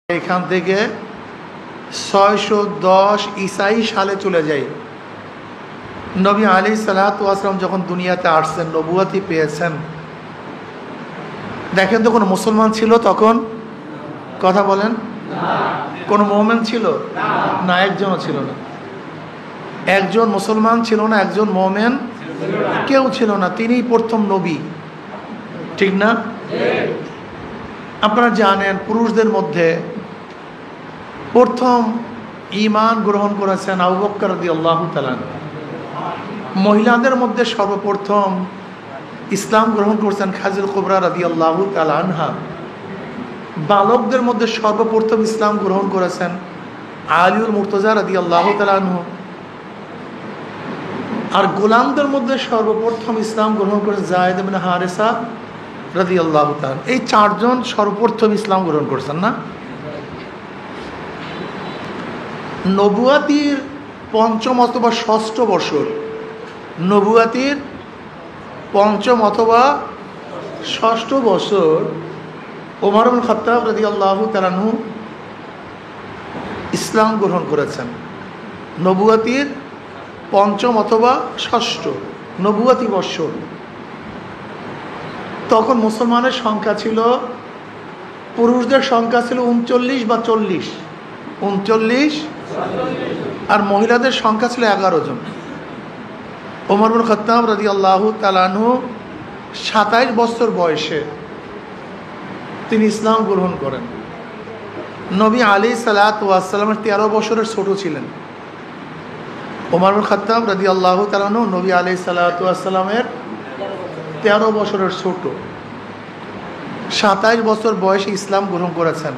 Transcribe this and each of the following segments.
এখান থেকে 610 ঈসাই সালে চলে যাই। নবী আলাইহিস সালাতু ওয়াস সালাম যখন দুনিয়াতে আসছেন, নবুয়তি পেয়েছেন, দেখেন তো কোনো মুসলমান ছিল তখন? কথা বলেন। কোন মুমিন ছিল না? একজনও ছিল না। একজন মুসলমান ছিল না, একজন মুমিন কেউ ছিল না। তিনিই প্রথম নবী, ঠিক না? আপনারা জানেন পুরুষদের মধ্যে প্রথম ঈমান গ্রহণ করেছেন আবু বকর রাদিয়াল্লাহু তাআলা। মহিলাদের মধ্যে সর্বপ্রথম ইসলাম গ্রহণ করেছেন খাদিজা কুবরা রাদিয়াল্লাহু তাআলা আনহা। বালকদের মধ্যে সর্বপ্রথম ইসলাম গ্রহণ করেছেন আলীউল মুর্তজা রাদিয়াল্লাহু তাআলা আনহু। আর গোলামদের মধ্যে সর্বপ্রথম ইসলাম গ্রহণ করেছেন যায়েদ ইবনে হারেসা রাদিয়াল্লাহু তাআলা। এই চারজন সর্বপ্রথম ইসলাম গ্রহণ করেছেন না? নবুয়াতির পঞ্চম অথবা ষষ্ঠ বছর, নবুয়াতির পঞ্চম অথবা ষষ্ঠ বছর ওমর ইবনে খাত্তাব রাদিয়াল্লাহু তাআলা আনহু ইসলাম গ্রহণ করেছেন। নবুয়াতির পঞ্চম অথবা ষষ্ঠ নবুয়াতি বৎসর। তখন মুসলমানের সংখ্যা ছিল, পুরুষদের সংখ্যা ছিল 39 বা 40, 39, আর মহিলাদের সংখ্যা ছিল 11 জন। ওমর ইবনে খাত্তাব রাদিয়াল্লাহু তাআলা আনহু 27 বছর বয়সে তিনি ইসলাম গ্রহণ করেন। নবী আলাইহিস সালাতু ওয়াস সালামের 13 বছরের ছোট ছিলেন। ওমর ইবনে খাত্তাব রাদিয়াল্লাহু তাআলা আনহু নবী আলাইহিস সালাতু ওয়াস সালামের 13 বছরের ছোট। 27 বছর বয়সে ইসলাম গ্রহণ করেছেন।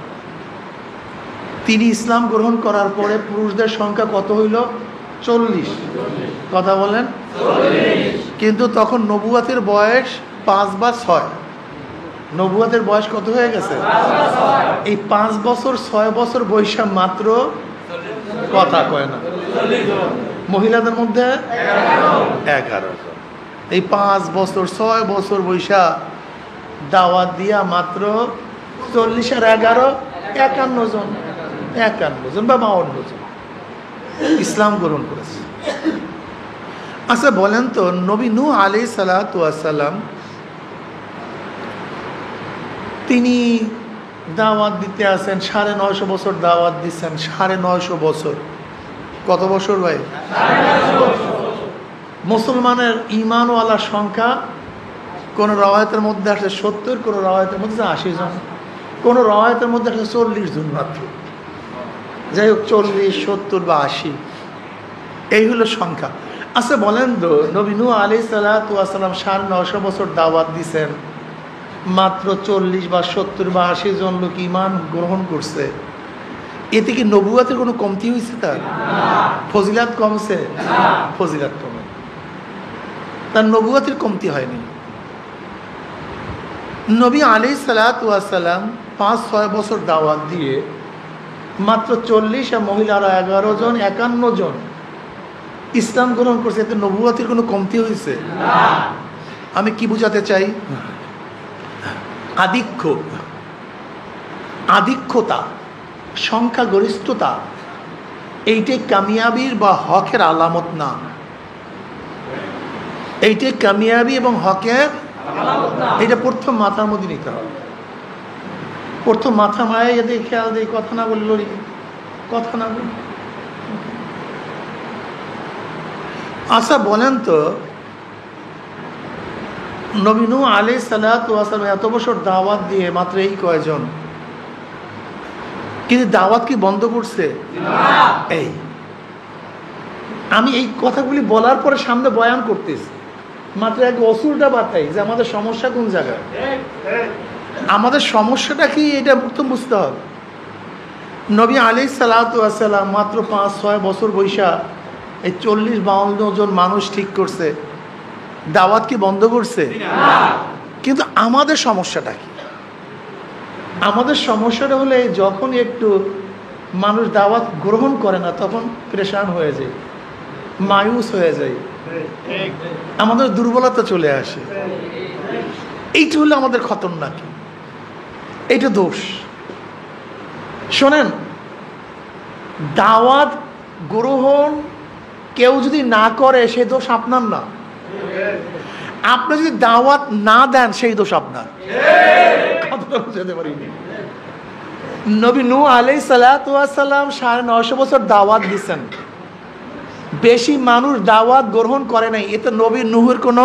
তিনি ইসলাম গ্রহণ করার পরে পুরুষদের সংখ্যা কত হইল? 40। কথা বলেন। কিন্তু তখন নবুয়াতের বয়স 5 বা 6। নবুয়াতের বয়স কত হয়ে গেছে? এই 5 বছর 6 বছর বয়সে মাত্র কথা কয় না, মহিলাদের মধ্যে 11 জন। এই 5 বছর 6 বছর বয়সা দাওয়াত দিয়া মাত্র 40 আর 11 51 জন, 51 জন বা 52 জন ইসলাম গ্রহণ করেছে। আচ্ছা বলেন তো, নবী নূহ আলাইহিস সালাতু ওয়াস সালাম তিনি দাওয়াত দিতে আসেন, 950 বছর দাওয়াত দিচ্ছেন। 950 বছর, কত বছর ভাই? মুসলমানের ঈমানওয়ালার সংখ্যা কোন রওয়ায়াতের মধ্যে আসে 70, কোন রওয়ায়াতের মধ্যে 80 জন, কোন রওয়ায়াতের মধ্যে আসে 40 জন মাত্র। যাই হোক, 40, 70 বা 80 এই হলো সংখ্যা। আচ্ছা বলেন তো, নবী নূহ আলাইহিস সালাতু ওয়াস সালাম 950 বছর দাওয়াত দিছেন, মাত্র 40 বা 70 বা 80 জন লোক ঈমান গ্রহণ করছে। এতে কি নবুয়াতের কোনো কমতি হয়েছে? তার ফজিলাত কমছে? ফজিলাত কমে, তার নবুয়াতের কমতি হয়নি। নবী আলাইহিস সালাতু ওয়াস সালাম 5-6 বছর দাওয়াত দিয়ে মাত্র 40 আর মহিলারা 11 জন, 51 জন ইসলাম গ্রহণ করছে। এতে নবুয়াতের কোনো কমতি হয়েছে? আমি কি বুঝাতে চাই? আধিক্যতা, সংখ্যাগরিষ্ঠতা এইটাই কামিয়াবির বা হকের আলামত না। এইটাই কামিয়াবি এবং হকের এটা প্রথম মাথার মধ্যে নিতে হবে। প্রথম মাথা মায়ে যদি খেয়াল দিই, কথা না বলল, কথা না বলি। আচ্ছা বলেন তো, নবী নূহ আলাইহিস সালাতু ওয়াস সালাম এত বছর দাওয়াত দিয়ে মাত্র এই কয়জন, কিন্তু দাওয়াত কি বন্ধ করছে? এই আমি এই কথাগুলি বলার পরে সামনে বয়ান করতেছি, মাত্র এক অসুলটা বাতাই যে আমাদের সমস্যা কোন জায়গায়, আমাদের সমস্যাটা কি, এটা প্রথম বুঝতে হবে। নবী আলাইহিস সালাতু ওয়াস সালাম মাত্র 5-6 বছর বয়সা এই 40-52 জন মানুষ ঠিক করছে। দাওয়াত কি বন্ধ করছে? কিন্তু আমাদের সমস্যাটা কি? আমাদের সমস্যাটা হলে যখন একটু মানুষ দাওয়াত গ্রহণ করে না, তখন পেরেশান হয়ে যায়, মায়ুস হয়ে যায়, আমাদের দুর্বলতা চলে আসে। এইটা হলো আমাদের খতরনাক, এইটা দোষ। শোনেন, দাওয়াত গ্রহণ কেউ যদি না করে সে দোষ আপনার না, আপনি যদি দাওয়াত না দেন সেই দোষ আপনার। কথাটা বুঝাতে পারিনি। নবী নূহ আলাইহিস সালাতু ওয়াস সালাম 950 বছর দাওয়াত দিয়েছেন, বেশি মানুষ দাওয়াত গ্রহণ করে নাই, এতে নবী নূহের কোনো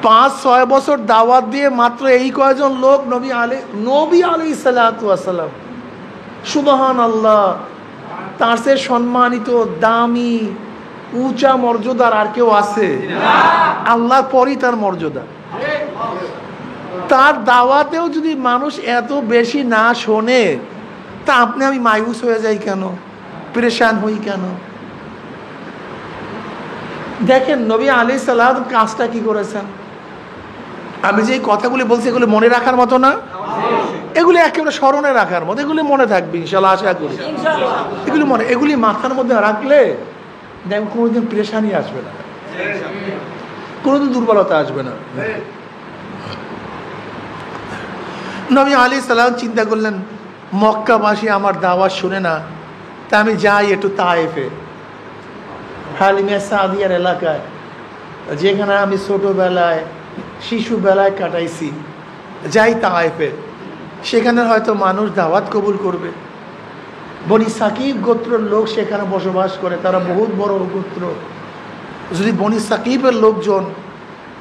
5-6 বছর দাওয়াত দিয়ে মাত্র এই কয়জন লোক নবী আলাইহিস সালাতু ওয়াস সালাম, সুবহানাল্লাহ, তার চেয়ে সম্মানিত, দামি, উঁচা মর্যাদার আর কেউ আছে? আল্লাহর পরই তার মর্যাদা। তার দাওয়াতেও যদি মানুষ এত বেশি না শোনে, তা আপনি আমি মায়ুস হয়ে যাই কেন, পরেশান হই কেন? দেখেন নবী আলাইহিস সালাম কাজটা কি করেছেন। আমি যে কথাগুলি বলছি এগুলি মনে রাখার মতো না, এগুলি একেবারে স্মরণে রাখার মতো, এগুলি মনে থাকবে ইনশাআল্লাহ, আশা করি। এগুলি মাথার মধ্যে রাখলে দেখবেন কোনোদিন পরেশানি আসবে না, কোনোদিন দুর্বলতা আসবে না। নবী আলাইহিস সালাম চিন্তা করলেন, মক্কাবাসী আমার দাওয়াত শুনে না, তা আমি যাই একটু তায়েফে, হালিমা সাদিয়ার এলাকায়, যেখানে আমি ছোটোবেলায় শিশুবেলায় কাটাইছি, যাই তায়েফে, সেখানে হয়তো মানুষ দাওয়াত কবুল করবে। বনি সাকিব গোত্রের লোক সেখানে বসবাস করে, তারা বহুত বড় গোত্র। যদি বনি সাকিবের লোকজন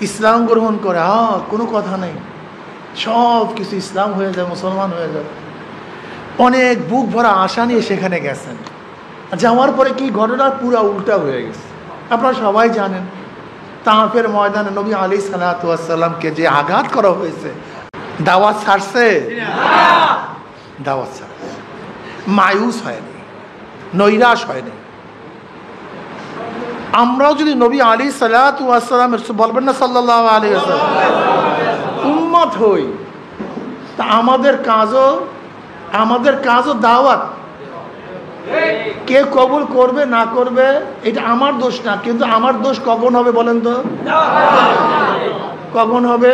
ইসলাম গ্রহণ করে, কোনো কথা নেই, সব কিছু ইসলাম হয়ে যায়, মুসলমান হয়ে যায়। অনেক বুক ভরা আশা নিয়ে সেখানে গেছেন, যাওয়ার পরে কি ঘটনা পুরা উল্টা হয়ে গেছে। আপনারা সবাই জানেন, তায়েফের ময়দানে নবী আলাইহিস সালাতু ওয়াস সালামকে যে আঘাত করা হয়েছে, দাওয়াত ছাড়ছে, দাওয়াত ছাড়ছে, মায়ুস হয়নি, নৈরাশ হয়নি। আমরাও যদি নবী আলাইহিস সালাতু ওয়াস সালামের, বলবেন না সাল্লাল্লাহু আলাইহি ওয়াসাল্লাম, উম্মত হই, তা আমাদের কাজও দাওয়াত। কে কবুল করবে না করবে এটা আমার দোষ না, কিন্তু আমার দোষ কখন হবে বলেন তো? কখন হবে?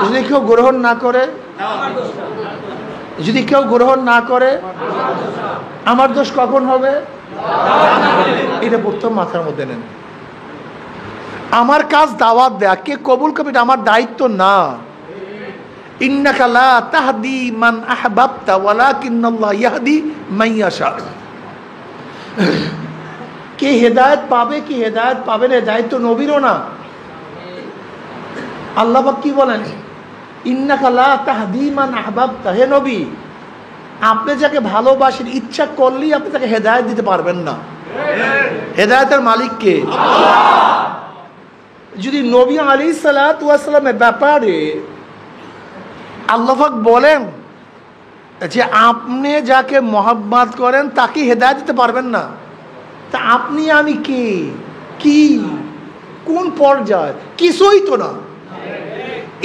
যদি কেউ গ্রহণ না করে, আমার দোষ কখন হবে? এটা প্রথম মাথার মধ্যে নেন। আমার কাজ দাওয়াত দেয়া, কে কবুল করবে এটা আমার দায়িত্ব না। ইন্নাকা লা তাহদি মান আহবাবতা ওয়ালাকিন্নাল্লাহ ইয়াহদি মান ইয়াশা। কে হেদায়েত পাবে কি হেদায়েত পাবে না দায়িত্ব নবীরও না। আল্লাহ পাক কি বলেন? ইন্নাকা লা তাহদি মান আহবাবতা, হে নবী, আপনি যাকে ভালোবাসেন ইচ্ছা করলেই আপনি তাকে হেদায়েত দিতে পারবেন না। হেদায়েতের মালিক কে? যদি নবী আলাইহিস সালাতু ওয়াস সালামের ব্যাপারে আল্লাহ পাক বলেন যে আপনি যাকে মহব্বত করেন তাকে হেদায়েত দিতে পারবেন না, তা আপনি আমি কে, কি, কোন পর্যায়ে? কিছুই তো না।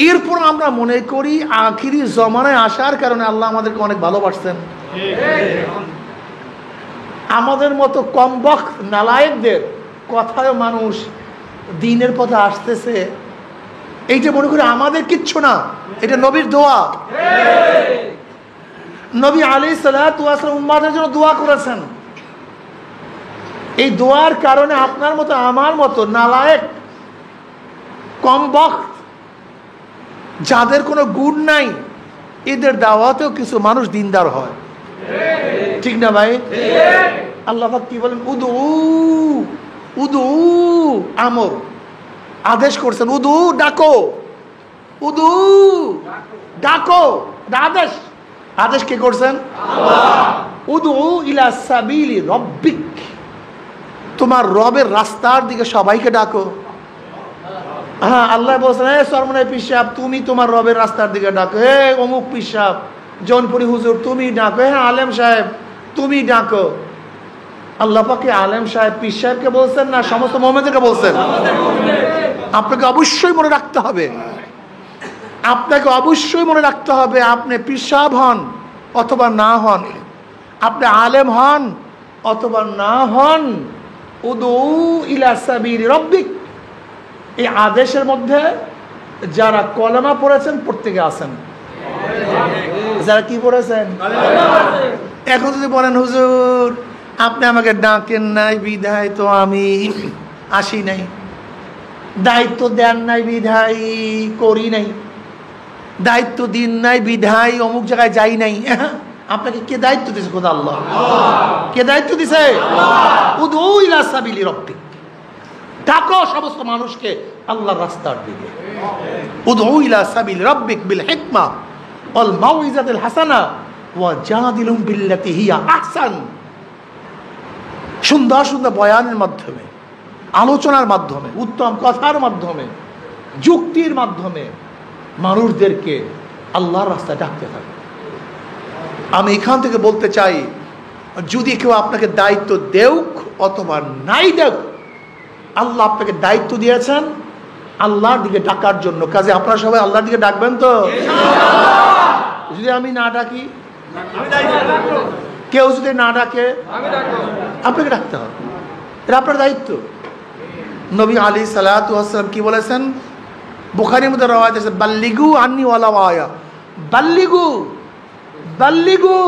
এরপর আমরা মনে করি আখিরি জমানায় আসার কারণে আল্লাহ আমাদেরকে অনেক ভালোবাসছেন। আমাদের মতো কমবক্ত নালায়েকদের কথায় মানুষ দিনের পথে আসতেছে, এইটা মনে করি আমাদের কিচ্ছু না, এটা নবীর দোয়া। নবী আলাইহিস সালাতু ওয়াস সালাম উম্মতের জন্য দোয়া করেছেন। এই দোয়ার কারণে আপনার মতো আমার মতো নালায়েক কমবক্ত যাদের কোনো গুণ নাই, এদের দাওয়াতেও কিছু মানুষ দিনদার হয়, ঠিক না ভাই? আল্লাহ পাক কি বলেন? উদু আমর, আদেশ করছেন, উদু ডাকো, আদেশ। আদেশ কে করছেন? উদু ইলা সাবিলি রব্বিক, তোমার রবের রাস্তার দিকে সবাইকে ডাকো। হ্যাঁ, আল্লাহ বলছেন, হে সরমনাই পীর সাহেব, তুমি তোমার রবের রাস্তার দিকে ডাকো। হে অমুক পীর সাহেব, জৌনপুরি হুজুর, তুমি ডাকো। হ্যাঁ আলেম সাহেব, তুমি ডাকো। আল্লাহ পাকে আলেম সাহেব পীর সাহেবকে বলছেন না সমস্ত মুমিনদেরকে বলছেন? আপনাকে অবশ্যই মনে রাখতে হবে, আপনি পীর সাহেব হন অথবা না হন, আপনি আলেম হন অথবা না হন, উদু ইলা সাবিলি রব্বিক, এই আদেশের মধ্যে যারা কলেমা পড়েছেন প্রত্যেকে আছেন, যারা কি পড়েছেন? এখন যদি বলেন হুজুর আপনি আমাকে ডাকেন নাই বিধায় তো আমি আসি নাই, দায়িত্ব দেন নাই বিধায় করি নাই, দায়িত্ব দিন নাই বিধায় অমুক জায়গায় যাই নাই, আপনাকে কে দায়িত্ব দিছে? খোদা আল্লাহ। কে দায়িত্ব দিছে? উদউ ইলা সাবিলি রাব্বিক, ডাকো সমস্ত মানুষকে আল্লাহর রাস্তার দিকে। উদউ ইলা সাবিলি রাব্বিক বিল হিকমা ওয়াল মাউইজাতিল হাসানা ওয়া জাদিলুম বিল্লাতি হিয়া আহসান। সুন্দর সুন্দর বয়ানের মাধ্যমে, আলোচনার মাধ্যমে, উত্তম কথার মাধ্যমে, যুক্তির মাধ্যমে মানুষদেরকে আল্লাহর রাস্তায় ডাকতে থাকে। আমি এখান থেকে বলতে চাই, যদি কেউ আপনাকে দায়িত্ব দেউক অথবা নাই দেউক, আল্লাহ আপনাকে দায়িত্ব দিয়েছেন আল্লাহর দিকে ডাকার জন্য। কাজে আপনারা সবাই আল্লাহর দিকে ডাকবেন তো? যদি আমি না ডাকি, কেউ যদি না ডাকে, আপনাকে ডাকতে হবে, এটা আপনার দায়িত্ব। নবী আলাইহিস সালাতু ওয়াস সালাম কি বলেছেন? বুখারীর মধ্যে রওয়ায়াত আছে, বাল্লিগু আন্নি ওয়ালাউ আয়া, বাল্লিগু বাল্লিগু,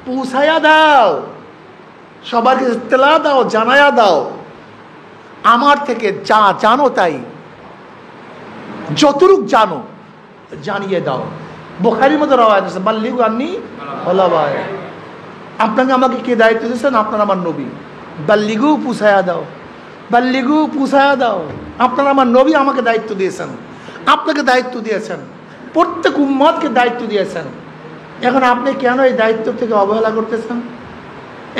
পৌঁছায়া দাও, সবাইকে ইত্তলা দাও, জানায়া দাও, আমার থেকে যা জানো তাই, যতটুক জানো জানিয়ে দাও। বুখারীর মধ্যে রওয়ায়াত আছে, বাল্লিগু আন্নি ওয়ালাউ আয়া। আপনাকে আমাকে কে দায়িত্ব দিয়েছেন? আপনার আমার নবী। বাল্লিগু, পৌঁছায়া দাও, বাল্লিগু, পৌঁছায়া দাও। আপনার আমার নবী আমাকে দায়িত্ব দিয়েছেন, আপনাকে দায়িত্ব দিয়েছেন, প্রত্যেক উম্মতকে দায়িত্ব দিয়েছেন। এখন আপনি কেন এই দায়িত্ব থেকে অবহেলা করতেছেন?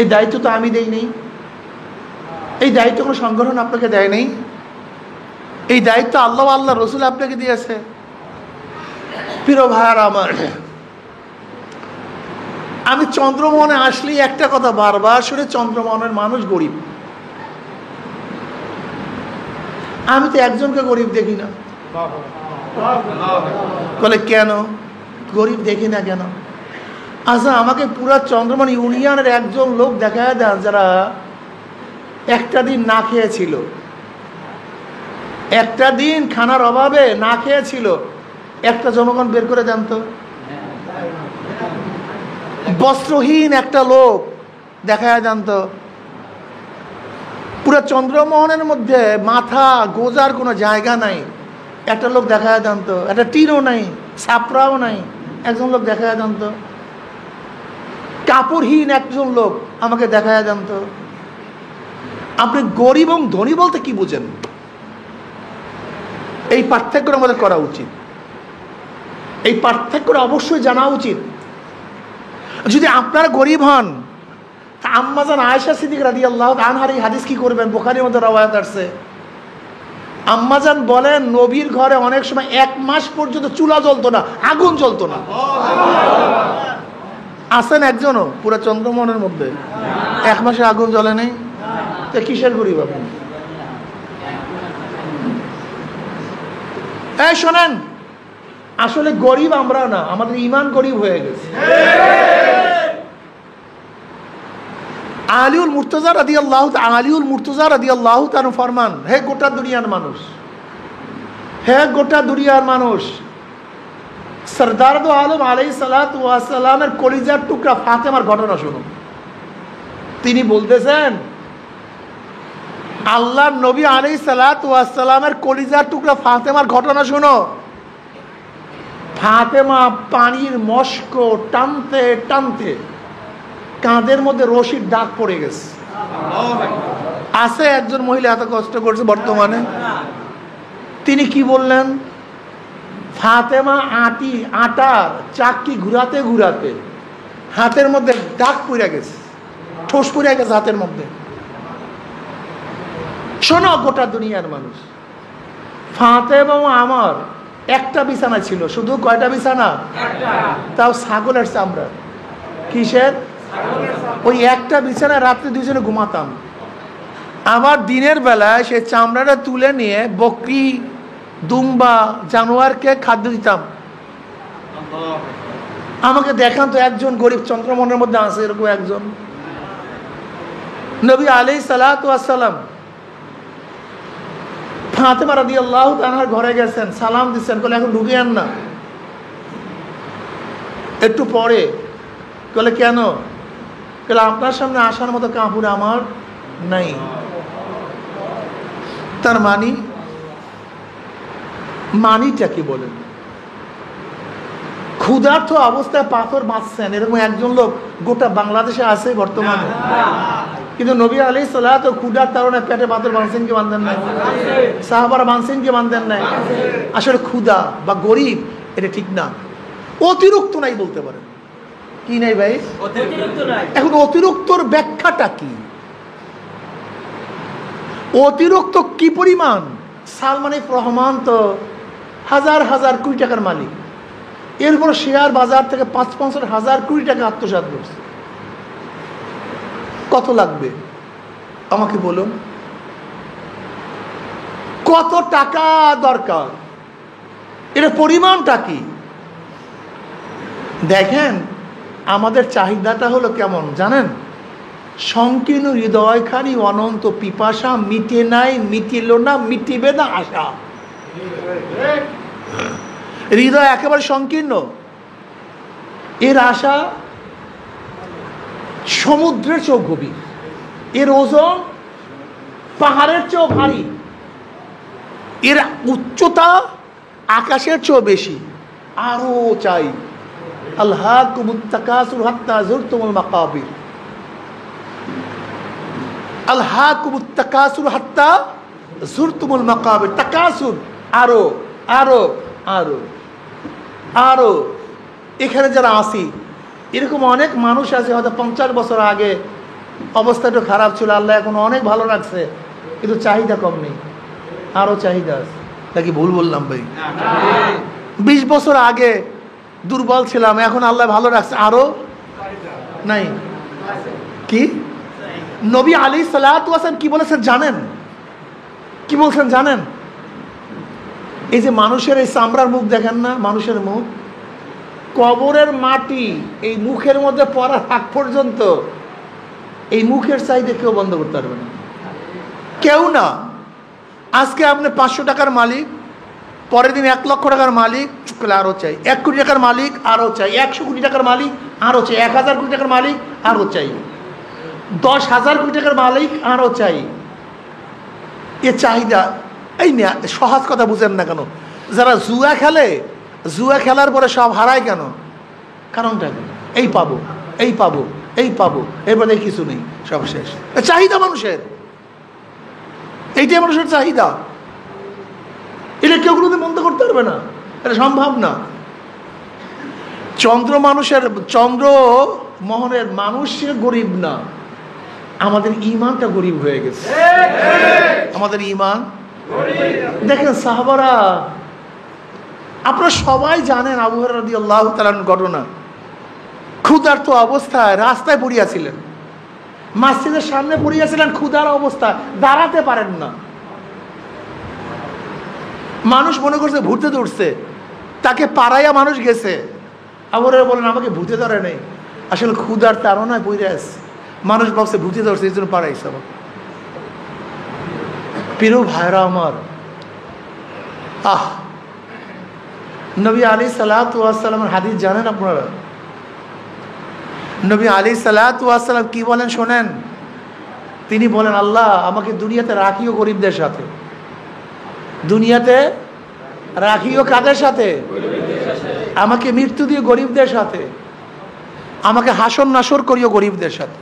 এই দায়িত্ব তো আমি দেই নেই, এই দায়িত্ব কোনো সংগঠন আপনাকে দেয় নেই, এই দায়িত্ব আল্লাহ আল্লাহ রসুল আপনাকে দিয়েছে। প্রিয় ভাইয়ার আমার, আমি চন্দ্রমোহনে আসলেই একটা কথা বারবার শুনে, চন্দ্রমোহনের মানুষ গরিব। আমি তো একজনকে গরিব দেখি না। বলে কেন গরিব দেখি না কেন? আচ্ছা, আমাকে পুরা চন্দ্রমোহন ইউনিয়নের একজন লোক দেখা দেন যারা একটা দিন না খেয়েছিল, একটা দিন খানার অভাবে না খেয়েছিল, একটা জনগণ বের করে দেন তো। বস্ত্রহীন একটা লোক দেখা জানতো, পুরো চন্দ্রমোহনের মধ্যে মাথা গোজার কোনো জায়গা নাই, একটা লোক দেখা জানতো, একটা টিনও নাই, ছাপড়াও নাই, একজন লোক দেখা জানতো। কাপড়হীন একজন লোক আমাকে দেখা জানতো। আপনি গরিব এবং ধনী বলতে কি বুঝেন? এই পার্থক্য আমাদের করা উচিত, এই পার্থক্যটা অবশ্যই জানা উচিত। যদি আপনারা গরিব হন, আম্মাজান আয়েশা সিদ্দিকা রাদিয়াল্লাহু আনহার এই হাদিস কি করবেন? বুখারীর মধ্যে রওয়ায়াত আছে, আম্মাজান বলেন নবীর ঘরে অনেক সময় 1 মাস পর্যন্ত চুলা জ্বলতো না, আগুন জ্বলতো না। আছেন একজনও পুরো চন্দ্রমোহনের মধ্যে 1 মাসে আগুন জ্বলে নেই? তো কিসের গরিব আপনি? এই শোনেন, আসলে গরিব আমরা না, আমাদের ঈমান গরিব হয়ে গেছে। আলিউল মুর্তজা রাদিয়াল্লাহু তাআলা ফরমান, হে গোটা দুনিয়ার মানুষ, হে গোটা দুনিয়ার মানুষ, সরদার দো আলম আলাইহিস সালাতু ওয়াস সালামের কলিজার টুকরা ফাতেমার ঘটনা শুনুন। তিনি বলতেছেন, আল্লাহর নবী আলাইহিস সালাতু ওয়াস সালামের কলিজার টুকরা ফাতেমার ঘটনা শুনো। ফাতেমা পানির মস্ক টানতে টানতে কাঁধের মধ্যে রশির দাগ পড়ে গেছে। আছে একজন মহিলা এত কষ্ট করছে বর্তমানে, তিনি কি বললেন? ফাতেমা আটার চাকতি ঘুরাতে ঘুরাতে হাতের মধ্যে দাগ পড়ে গেছে, ঠোস পড়ে গেছে হাতের মধ্যে। শোনো গোটা দুনিয়ার মানুষ, ফাতেমা আমার একটা বিছানা ছিল, শুধু কয়টা বিছানা? তাও ছাগলের চামড়া। কিসের? ওই একটা বিছানায় রাত্রে দুজনে ঘুমাতাম। আবার দিনের বেলায় সে চামড়াটা তুলে নিয়ে বকরি, দুম্বা, জানোয়ারকে খাদ্য দিতাম। আমাকে দেখান তো একজন গরিব চন্দ্রমোহনের মধ্যে আছে এরকম একজন। নবী আলাইহিস সালাতু ওয়াস সালাম ফাতেমা রাদিয়াল্লাহু তাআলার ঘরে গেছেন, সালাম দিচ্ছেন, বলে এখন ঢুকিয়েন না। একটু পরে বলে কেন? বলে আপনার সামনে আসার মতো কাপড় আমার নাই। তার মানিটা কি বলেন? ক্ষুধার্ত অবস্থায় পাথর বাঁচছেন এরকম একজন লোক গোটা বাংলাদেশে আছে বর্তমানে? কিন্তু নবী আলাইহিস সালাত ক্ষুধার কারণে পেটে পাথর বাঁধছেন কি বাঁধেন নাই? সাহাবারা বাঁধছেন কি বাঁধেন নাই? আসলে ক্ষুধা বা গরিব এটা ঠিক না, অতিরিক্ত নাই বলতে পারেন। কি নাই ভাই? এখন অতিরিক্তর ব্যাখ্যাটা কি? অতিরিক্ত কি পরিমাণ? সালমান এফ রহমান তো হাজার হাজার কোটি টাকার মালিক, এরপর শেয়ার বাজার থেকে ৫-৫০ কোটি টাকা আত্মসাৎ করছে। কত লাগবে আমাকে বলুন? কত টাকা দরকার? এর পরিমাণটা কি? দেখেন আমাদের চাহিদাটা হলো কেমন জানেন? সংকীর্ণ হৃদয়খানি অনন্ত পিপাসা, মিটে নাই, মিটিল না, মিটিবে না আশা। হৃদয় একেবারে সংকীর্ণ, এর আশা সমুদ্রের চেয়েও গভীর, এর ওজন পাহাড়ের চেয়েও ভারী, এর উচ্চতা আকাশের চেয়েও বেশি। আরো চাই। আলহাকুমুত তাকাসুর হাত্তা যুরতুমুল মাকাবির, আলহাকুমুত তাকাসুর হাত্তা যুরতুমুল মাকাবির। তাকাসুর, আরো আরো আরো আরো। এখানে যারা আসি এরকম অনেক মানুষ আছে, হয়তো 50 বছর আগে অবস্থাটা খারাপ ছিল, আল্লাহ এখন অনেক ভালো রাখছে, কিন্তু চাহিদা কম নেই, আরো চাহিদা আছে। নাকি ভুল বললাম ভাই? 20 বছর আগে দুর্বল ছিলাম, এখন আল্লাহ ভালো রাখছে, আরো নাই। কি নবী আলাইহিস সালাতু ওয়াস সালাম কি বলেছেন জানেন? কি বলছেন জানেন? এই যে মানুষের এই চামড়ার মুখ দেখেন না, মানুষের মুখ, কবরের মাটি এই মুখের মধ্যে পড়ার আগ পর্যন্ত এই মুখের চাহিদা কেউ বন্ধ করতে পারবে না, কেউ না। আজকে আপনি 500 টাকার মালিক, পরের দিন 1 লক্ষ টাকার মালিক, আরো চাই। 1 কোটি টাকার মালিক, আরো চাই। 100 কোটি টাকার মালিক, আরো চাই। 1000 কোটি টাকার মালিক, আরো চাই। 10,000 কোটি টাকার মালিক, আরো চাই। এ চাহিদা। এই না, সহজ কথা বুঝেন না কেন? যারা জুয়া খেলে, জুয়া খেলার পরে সব হারায় কেন? কারণটা কি? এই পাবো, এই পাবো, এই পাবো, এরপরে কিছু নেই, সব শেষ। চাহিদা মানুষের, এইটাই মানুষের চাহিদা। এটা কেউ কোনোদিন বন্ধ করতে পারবে না, এটা সম্ভব না। চন্দ্র মোহনের মানুষের গরিব না, আমাদের ইমানটা গরিব হয়ে গেছে। আমাদের ইমান দেখেন সাহাবারা, আপনারা সবাই জানেন আবু হুরায়রা রাদিয়াল্লাহু তাআলার ঘটনা। ক্ষুধার্ত অবস্থায় রাস্তায় পড়িয়াছিলেন, মসজিদের সামনে পড়িয়াছিলেন, ক্ষুধার অবস্থায় দাঁড়াতে পারেন না। মানুষ মনে করছে ভূতে ধরছে, তাকে পাড়াইয়া মানুষ গেছে। আবু হুরায়রা বলেন আমাকে ভূতে ধরে নেই, আসলে ক্ষুধার তাড়নায় পড়ে আছে, মানুষ ভাবছে ভূতে ধরছে, এই জন্য পাড়াইছে। প্রিয় ভাইরা আমার, নবী আলাইহিস সালাতু ওয়াস সালামের হাদিস জানেন আপনারা? নবী আলাইহিস সালাতু ওয়াস সালাম কি বলেন শোনেন? তিনি বলেন আল্লাহ আমাকে দুনিয়াতে রাখিও গরিবদের সাথে। দুনিয়াতে রাখিও কাদের সাথে? আমাকে মৃত্যু দিয়ে গরিবদের সাথে, আমাকে হাসর নাসর করিও গরিবদের সাথে।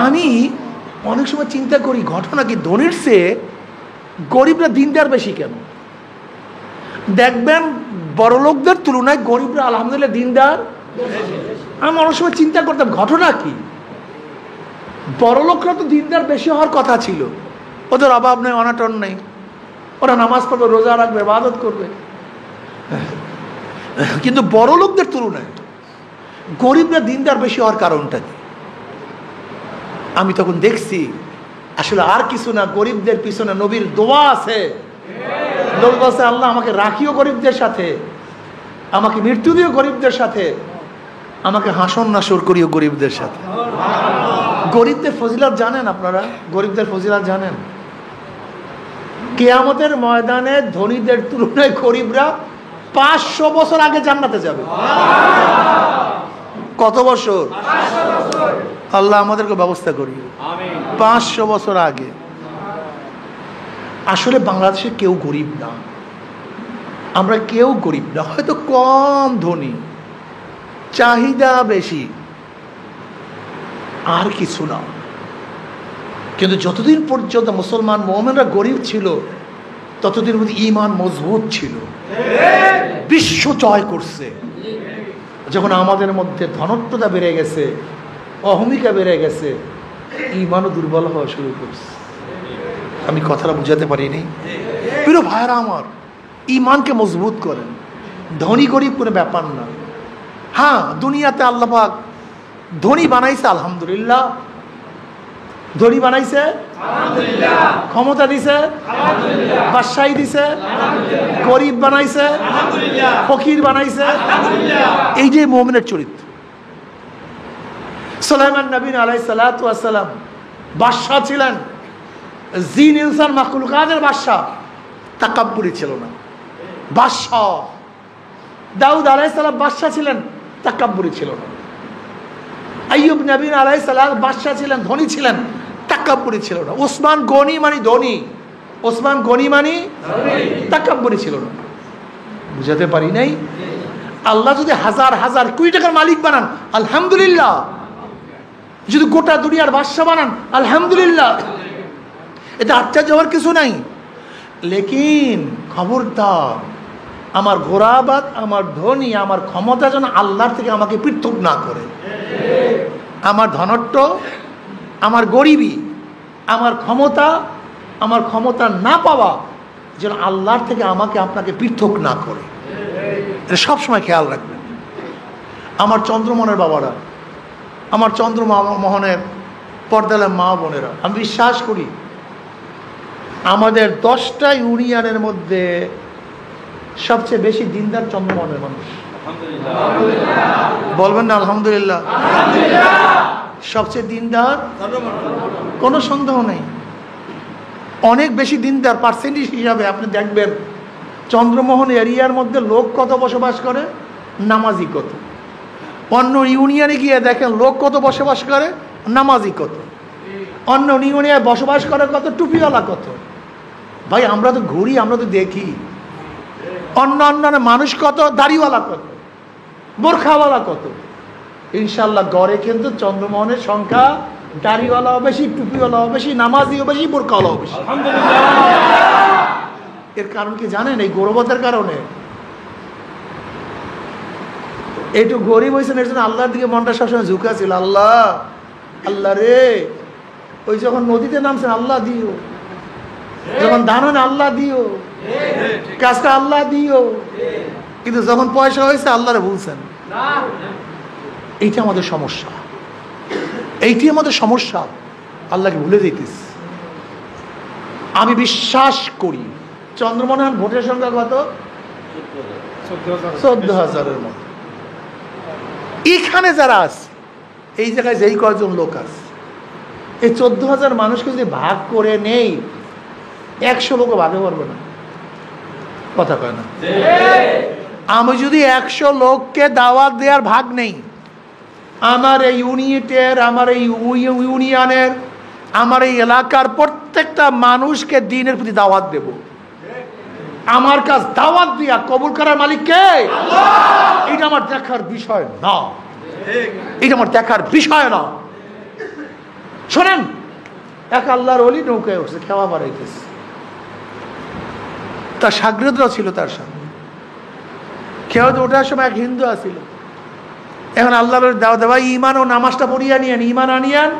আমি অনেক সময় চিন্তা করি ঘটনা কি, ধনীর চেয়ে গরিবরা দিনদার বেশি কেন? দেখবেন বড়লোকদের তুলনায় গরিবরা আলহামদুলিল্লাহ দিনদার। আমি অনেক সময় চিন্তা করতাম ঘটনা কি, বড়লোকরা তো দিনদার বেশি হওয়ার কথা ছিল, ওদের অভাব নেই, অনাটন নেই, ওরা নামাজ পড়বে, রোজা রাখবে, ইবাদত করবে, কিন্তু বড়লোকদের তুলনায় গরিবরা দিনদার বেশি হওয়ার কারণটা কি? আমি তখন দেখছি আসলে আর কিছু না, গরিবদের পিছনে নবীর দোয়া আছে। নবী বলছে আল্লাহ আমাকে রাখিও গরিবদের সাথে, আমাকে মৃত্যু দিও গরিবদের সাথে, আমাকে হাসন নাসর করিও গরিবদের সাথে। গরিবদের ফজিলত জানেন আপনারা? গরিবদের ফজিলত জানেন? কিয়ামতের ময়দানে ধনীদের তুলনায় গরিবরা 500 বছর আগে জান্নাতে যাবে। কত বছর? আল্লাহ আমাদেরকে ব্যবস্থা করি। 500 বছর আগে। আসলে বাংলাদেশে কেউ গরিব না, আমরা কেউ গরিব না, হয়তো কম ধনী, চাহিদা বেশি, আর কিছু না। কিন্তু যতদিন পর্যন্ত মুসলমান মুমিনরা গরিব ছিল ততদিন মধ্যে ঈমান মজবুত ছিল, বিশ্ব জয় করছে। যখন আমাদের মধ্যে ধনত্বতা বেড়ে গেছে, অহমিকা বেড়ে গেছে, ঈমানও দুর্বল হওয়া শুরু করছে। আমি কথাটা বুঝাতে পারিনি? প্রিয় ভাইরা আমার, ঈমানকে মজবুত করেন। ধনী গরিব কোনো ব্যাপার না। হ্যাঁ, দুনিয়াতে আল্লাহ পাক ধনী বানাইছে, আলহামদুলিল্লাহ। ধনী বানাইছে, ক্ষমতা দিছে, বাদশাহী দিছে, গরিব বানাইছে, ফকির বানাইছে। এই যে মুমিনের চরিত্র। সুলাইমান নবী আলাইহিস সালাতু ওয়াস সালাম বাদশা ছিলেন, জিন ইনসান মাখলুকাতের বাদশা, তাকাব্বুরি ছিল না, বাদশা। দাউদ আলাইহিস সালাম বাদশা ছিলেন, তাকাব্বুরি ছিল না। আইয়ুব নবী আলাইহিস সালাম বাদশা ছিলেন, ধনী ছিলেন, তাকাব্বুরি ছিল না। ওসমান গনি মানে ধনী, ওসমান গনি মানে তাকাব্বুরি ছিল না। বুঝাতে পারি নাই? আল্লাহ যদি হাজার হাজার কোটি টাকার মালিক বানান, আলহামদুলিল্লাহ। যদি গোটা দুনিয়ার বাদশা বানান, আলহামদুলিল্লাহ। এটা আশ্চর্য হওয়ার কিছু নাই। লেকিন খবরদার, আমার ঘোরাবাদ, আমার ধনী, আমার ক্ষমতা যেন আল্লাহর থেকে আমাকে পৃথক না করে। আমার ধনট্য, আমার গরিবী, আমার ক্ষমতা না পাওয়া যেন আল্লাহর থেকে আমাকে আপনাকে পৃথক না করে। এটা সবসময় খেয়াল রাখবেন। আমার চন্দ্রমোহনের বাবারা, আমার চন্দ্রমোহনের পর্দালের মা বোনেরা, আমি বিশ্বাস করি আমাদের 10টা ইউনিয়নের মধ্যে সবচেয়ে বেশি দিনদার চন্দ্রমোহনের মানুষ। বলবেন না আলহামদুলিল্লাহ? সবচেয়ে দিনদার, কোনো সন্দেহ নেই। অনেক বেশি দিনদার পার্সেন্টেজ হিসাবে আপনি দেখবেন চন্দ্রমোহন এরিয়ার মধ্যে লোক কত বসবাস করে, নামাজি কত। অন্য ইউনিয়নে গিয়ে দেখেন লোক কত বসবাস করে, নামাজি কত। অন্য ইউনিয়নে বসবাস করে কত, টুপিওয়ালা কত। ভাই আমরা তো ঘুরি, আমরা তো দেখি অন্য মানুষ কত, দাড়িওয়ালা কত, বোরখাওয়ালা কত। ইনশাল্লাহ গড়ে কিন্তু চন্দ্রমোহনের সংখ্যা দাড়িওয়ালাও বেশি, টুপিওয়ালাও বেশি, নামাজিও বেশি, বোরখাওয়ালাও বেশি। এর কারণ কি জানেন? এই গৌরবতার কারণে। একটু গরিব হয়েছেন এর জন্য আল্লাহর দিকে মনটা সবসময় ঝুঁকা ছিল। আল্লাহ, আল্লাহ রে, ওই যখন নদীতে নামছেন আল্লাহ দিও, যখন দানন আল্লাহ দিও, কাজটা আল্লাহ দিও। কিন্তু যখন পয়সা হয়েছে আল্লাহরে ভুলছেন। এইটা আমাদের সমস্যা, এইটি আমাদের সমস্যা। আল্লাহকে ভুলে দিতেছি। আমি বিশ্বাস করি চন্দ্রমোহন ভোটের সংখ্যা কত? 14,000-এর মতো। এখানে যারা আছে, এই জায়গায় যেই কয়জন লোক আছে, এই 14,000 মানুষকে যদি ভাগ করে নেই, 100 লোকও ভাগে পারবে না। কথা কয় না? আমি যদি 100 লোককে দাওয়াত দেওয়ার ভাগ নেই, আমার এই ইউনিটের, আমার এই ইউনিয়নের, আমার এই এলাকার প্রত্যেকটা মানুষকে দ্বীনের প্রতি দাওয়াত দেব। আমার কাজ দাওয়াত দিয়া কবুল করার মালিক কে? এটা আমার দেখার বিষয় না, এটা আমার দেখার বিষয় না। শোনেন, এক আল্লাহর ওলি নৌকায় উঠছে, খেওয়া বাড়াইতেছে। তার সাগরেদরা ছিল তার সাথে। খেওয়াতে ওঠার সময় এক হিন্দু আসছিল। এখন আল্লাহর দাওয়াত দেওয়া, ইমান ও নামাজটা পড়িয়া নিয়েন, ইমান আনিয়ান,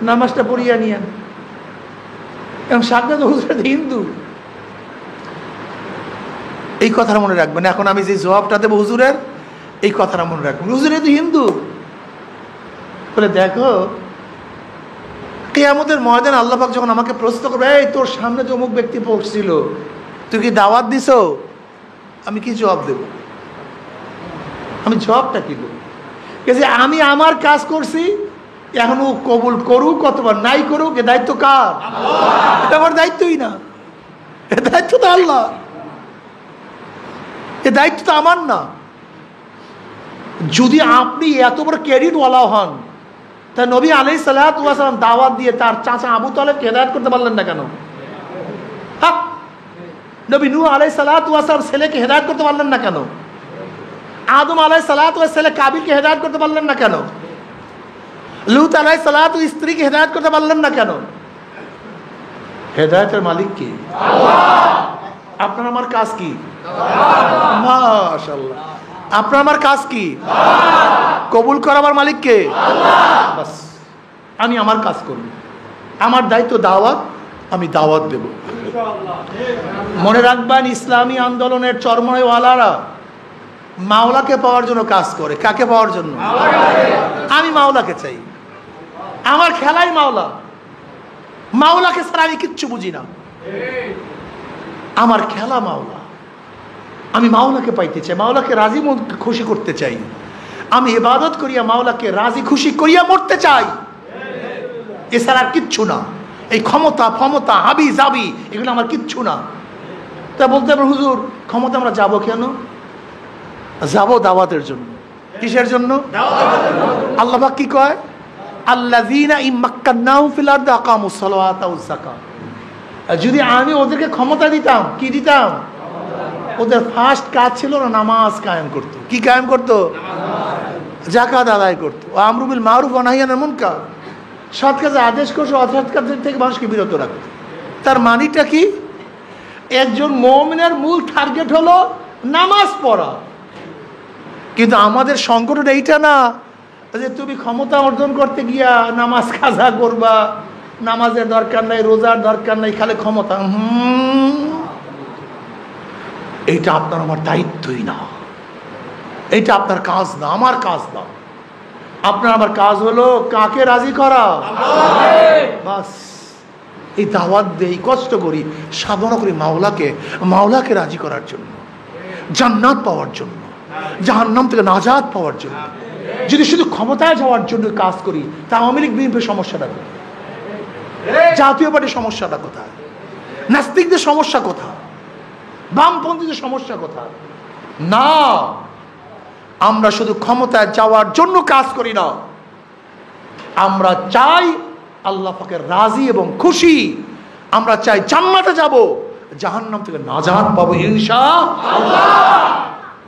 নামাজটা পড়িয়া নিয়েন। এবং সাগরেদ হুজুর হিন্দু। এই কথাটা মনে রাখবেন। এখন আমি যে জবাবটা দেবো হুজুরের, এই কথাটা মনে রাখবেন। হুজুর তো হিন্দু বলে, দেখো কিয়ামতের ময়দানে আল্লাহ পাক যখন আমাকে প্রশ্ন করবে, এই তোর সামনে যে অমুক ব্যক্তি পড়ছিল, তুই কি দাওয়াত দিছো? আমি কি জবাব দেব? আমি জবাবটা কি দেবো? আমি আমার কাজ করছি, এখন ও কবুল করুক অথবা নাই করুক, এ দায়িত্ব কার? এটা আমার দায়িত্বই না, এ দায়িত্ব তো আল্লাহ। এ দায়িত্ব তো আমার না। যদি আপনি এত বড় ক্রেডিটওয়ালা হন, তা নবী আলাইহিস সালাতু ওয়াস সালাম দাওয়াত দিয়ে তার চাচা আবু তালেবকে হেদায়েত করতে পারলেন না কেন? নবী নূহ আলাইহিস সালাতু ওয়াস সালাম ছেলেকে হেদায়েত করতে পারলেন না কেন? আদম আলাইহিস সালাতু ওয়াস ছেলে কাবিলকে হেদায়েত করতে পারলেন না কেন? লূত আলাইহিস সালাতু স্ত্রীকে হেদায়েত করতে পারলেন না কেন? হেদায়েতের মালিক কে? আল্লাহ। আপনার আমার কাজ কি? মাশাআল্লাহ। আপনার আমার কাজ কি? কবুল করাবার মালিক কে? আল্লাহ। বাস, আমি আমার কাজ করব, আমার দায়িত্ব দাওয়াত, আমি দাওয়াত দেব। মনে রাখবেন, ইসলামী আন্দোলনের চরমনাইওয়ালারা মাওলাকে পাওয়ার জন্য কাজ করে। কাকে পাওয়ার জন্য? আমি মাওলাকে চাই, আমার খেলাই মাওলা। মাওলাকে ছাড়া আমি কিচ্ছু বুঝি না, আমার খেলা মাওলা। আমি মাওলাকে পাইতে চাই, মাওলাকে রাজি খুশি করতে চাই। আমি ইবাদত করিয়া মাওলাকে রাজি খুশি করিয়া মরতে চাই, এছাড়া আর কিচ্ছু না। এই ক্ষমতা ফমতা হাবি জাবি এগুলো আমার কিচ্ছু না। তা বলতে পারেন, হুজুর ক্ষমতা আমরা যাব কেন? যাব দাওয়াতের জন্য। কিসের জন্য? আল্লাহ পাক কি কয়? আল্লাযীনা ইম্মাক্কান্নাহুম ফিল আরদি আকামুস সালাওয়াতা ওয়াজ যাকাত। যদি আমি ওদেরকে ক্ষমতা দিতাম, কি দিতাম? ওদের ফার্স্ট কাজ ছিল না নামাজ কায়েম করতো। কি কায়েম করতো? যাকাত আদায় করতো। আমরু বিল মারুফ ওয়া নাহয়ি আনিল মুনকার, সৎ কাজে আদেশ করছে, অসৎ কাজ থেকে মানুষকে বিরত রাখতো। তার মানিটা কি? একজন মুমিনের মূল টার্গেট হলো নামাজ পড়া। কিন্তু আমাদের সংকট এইটা না যে তুমি ক্ষমতা অর্জন করতে গিয়া নামাজ কাজা করবা, নামাজের দরকার নাই, রোজার দরকার নাই, খালি ক্ষমতা। এইটা আপনার আমার দায়িত্বই না, এইটা আপনার কাজ না, আমার কাজ না। আপনার আমার কাজ হলো কাকে রাজি করা? বাস। এই দাওয়াত দেই, কষ্ট করি, সাধনা করি মাওলাকে, মাওলাকে রাজি করার জন্য, জান্নাত পাওয়ার জন্য, জাহান্নাম থেকে নাজাত পাওয়ার জন্য। যদি শুধু ক্ষমতায় যাওয়ার জন্য কাজ করি, তা আওয়ামী লীগ বিএনপির সমস্যাটা কোথায়? জাতীয় পার্টির সমস্যাটা কোথায়? নাস্তিকদের সমস্যা কোথায়? বামপন্থীদের সমস্যা কোথায়? না, আমরা শুধু ক্ষমতায় যাওয়ার জন্য কাজ করি না, আমরা চাই আল্লাহ পাকের রাজি এবং খুশি। আমরা চাই জান্নাতে যাব, জাহান্নাম থেকে নাজাত পাবো ইনশাআল্লাহ।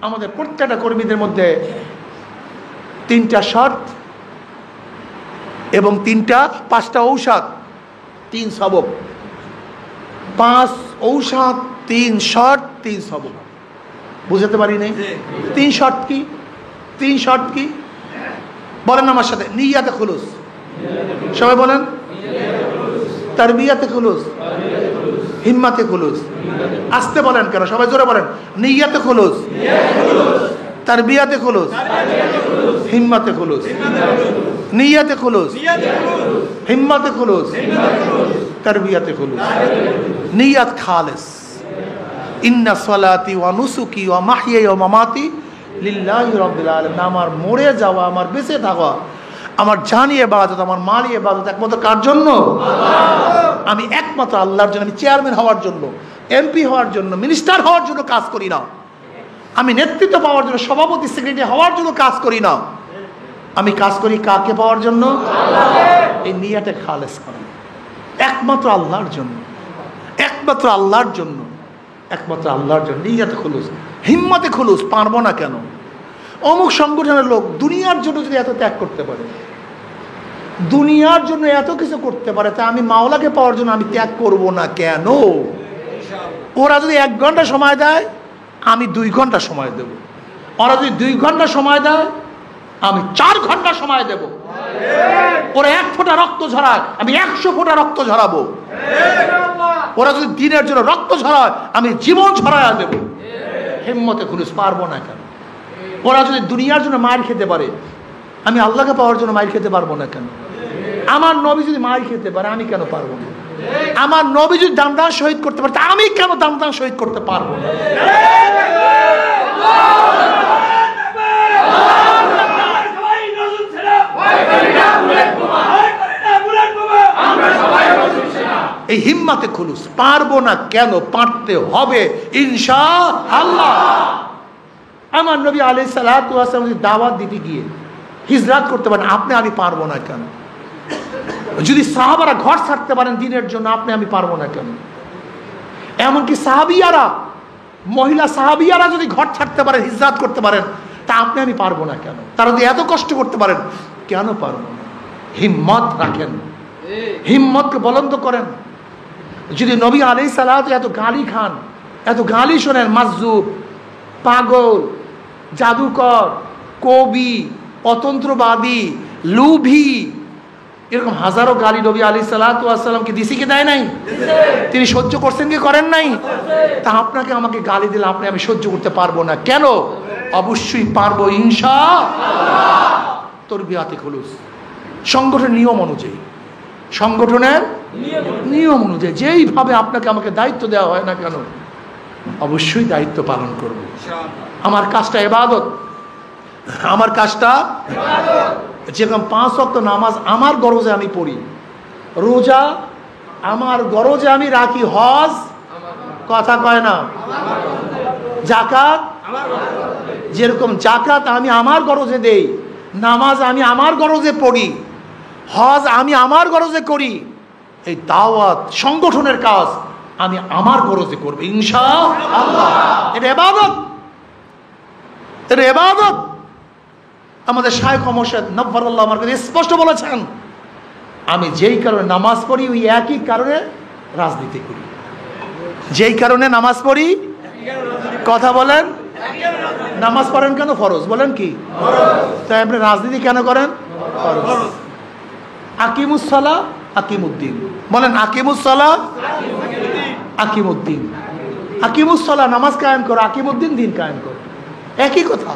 আমাদের প্রত্যেকটা কর্মীদের মধ্যে 3টা শর্ত এবং 5টা ঔষধ, 3 সবক। 5 ঔষধ, 3 শর্ত, 3 সবক। বুঝতে পারি নাই? 3 শর্ত কি? 3 শর্ত কি বলেন আমার সাথে? নিয়াতে খুলুস। সবাই বলেন। তারবিয়াতে খুলুস, হিম্মাতে খুলুস। আস্তে বলেন কেন? সবাই জোরে বলেন। নিয়াতে খুলুস, তারবিয়াতে খুলুস, হিম্মাতে খুলুস। নিয়াতে খুলুস, হিম্মাতে খুলুস, তারবিয়াতে খুলুস। নিয়াত খালিস। ইন্না সলাতি ওয়া নুসুকি ওয়া মাহইয়ায়া ওয়া মামাতি লিল্লাহি রাব্বিল আলামিন। আমার মরে যাওয়া, আমার বেঁচে থাকা, আমার জানি ইবাদত, আমার মালি ইবাদত একমাত্র কার জন্য? আল্লাহ। আমি একমাত্র আল্লাহর জন্য। আমি চেয়ারম্যান হওয়ার জন্য, এমপি হওয়ার জন্য, মিনিস্টার হওয়ার জন্য কাজ করি না। আমি নেতৃত্ব পাওয়ার জন্য, সভাপতি সেক্রেটারি হওয়ার জন্য কাজ করি না। আমি কাজ করি কাকে পাওয়ার জন্য? আল্লাহ। এই নিয়াতে খালেস করা, একমাত্র আল্লাহর জন্য, একমাত্র আল্লাহর জন্য, একমাত্র আল্লাহর জন্য। নিয়াতে খুলুস, হিম্মতে খুলুস। পারবো না কেন? অমুক সংগঠনের লোক দুনিয়ার জন্য যদি এত ত্যাগ করতে পারে, দুনিয়ার জন্য এত কিছু করতে পারে, তা আমি মাওলাকে পাওয়ার জন্য আমি ত্যাগ করব না কেন? ওরা যদি 1 ঘন্টা সময় দেয়, আমি 2 ঘন্টা সময় দেব। ওরা যদি 2 ঘন্টা সময় দেয়, আমি 4 ঘন্টা সময় দেব। ওরা 1 ফোঁটা রক্ত ঝরায়, আমি 100 ফোঁটা রক্ত ঝরাবো। ওরা যদি দিনের জন্য রক্ত ঝরায়, আমি জীবন ঝরায়া দেব। হিম্মতে খুলুস। পারবো না কেন? ওরা যদি দুনিয়ার জন্য মার খেতে পারে, আমি আল্লাহকে পাওয়ার জন্য মার খেতে পারবো না কেন? আমার নবী যদি মার খেতে পারে, আমি কেন পারবো না? আমার নবী যদি দান শহীদ করতে পারে, আমি কেন দান শহীদ করতে পারবো না? এই হিম্মাতে খুলুস। পারবো না কেন? পারতে হবে ইনশাআল্লাহ। আমার নবী আলাইহিস সালাতু ওয়াস সালাম দাওয়াত দিতে গিয়ে হিজরত করতে পারেন, আপনি আমি পারবো না কেন? যদি সাহাবারা ঘর ছাড়তে পারেন দিনের জন্য, আপনি আমি পারবো না কেন? এমনকি সাহাবিয়ারা, মহিলা সাহাবিয়ারা যদি ঘর ছাড়তে পারেন, হিজরত করতে পারেন, তা আপনি আমি পারবো না কেন? তারা যদি এত কষ্ট করতে পারেন, কেন পারবো না? হিম্মত রাখেন, হিম্মতকে বলন্দ করেন। যদি নবী আলাইহিস সালাতু এত গালি খান, এত গালি শোনেন, মাজজুব, পাগল, জাদুকর, কবি, অতন্ত্রবাদী, লুভি, এরকম হাজারো গালি নবী আলাইহিস সালাতু ওয়াস সালামকে দিছি কি দেয় নাই? তিনি সহ্য করছেন কি করেন নাই? তা আপনাকে আমাকে গালি দিলে আপনি আমি সহ্য করতে পারবো না কেন? অবশ্যই পারবো ইনশাআল্লাহ। তরবিয়াতে খুলুস, সংগঠনের নিয়ম অনুযায়ী, সংগঠনের নিয়ম অনুযায়ী যেইভাবে আপনাকে আমাকে দায়িত্ব দেওয়া হয় না কেন, অবশ্যই দায়িত্ব পালন করব। আমার কাজটা ইবাদত, আমার কাজটা যেরকম 5 ওয়াক্ত নামাজ আমার গরজে আমি পড়ি, রোজা আমার গরজে আমি রাখি, হজ কথা কয় না, যাকাত যেরকম যাকাত আমি আমার গরজে দেই, নামাজ আমি আমার গরজে পড়ি, হজ আমি আমার গরজে করি, এই দাওয়াত সংগঠনের কাজ আমি আমার গরজে করব ইনশাআল্লাহ। এটা ইবাদত, এটা ইবাদত। আমাদের শায়খ মুর্শিদ নব্বরুল্লাহ আমার কাছে স্পষ্ট বলেছেন, আমি যেই কারণে নামাজ পড়ি ওই একই কারণে রাজনীতি করি। যেই কারণে নামাজ পড়ি, কথা বলেন, নামাজ পড়েন কেন? ফরজ। বলেন কি? তাই আপনি রাজনীতি কেন করেন? ফরজ। আকিমুস সালাহ আকিমুদ্দিন, বলেন আকিমুস সালাহ আকিমুদ্দিন। আকিমুস সালাহ নামাজ কায়েম করো, আকিমুদ্দিন দিন কায়েম করো, একই কথা।